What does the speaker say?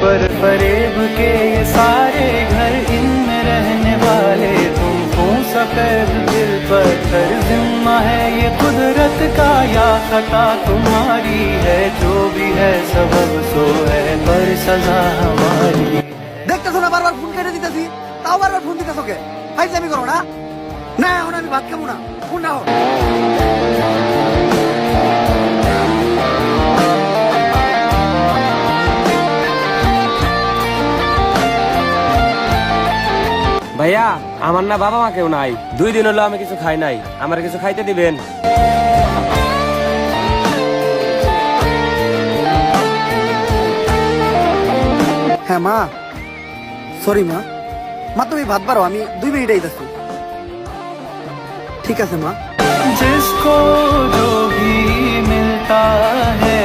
पर फरेब के ये सारे घर, इनमें रहने वाले तुमको सफेद दिल पत्थर। जिम्मा है ये कुदरत का या खता तुम्हारी है, जो भी है सबब सो है पर सजा हमारी। দেখতেছো না বারবার ফোন কেটে দিতেছি, তাও বারবার ফোন দিতেছো কে? ফাইজলামি করো না। না এখন আমি ভাত খাবো না, ফোন রাখো। ভাইয়া আমার না বাবা মা কেউ নাই, 2 দিন হলো আমি কিছু খাই নাই, আমার কিছু খাইতে দিবেন? হ্যাঁ মা, সরি মা। মা তুমি ভাত বাড়ো, আমি 2 মিনিট আইতাছি। ঠিক আছে মা। जिसको जो भी मिलता है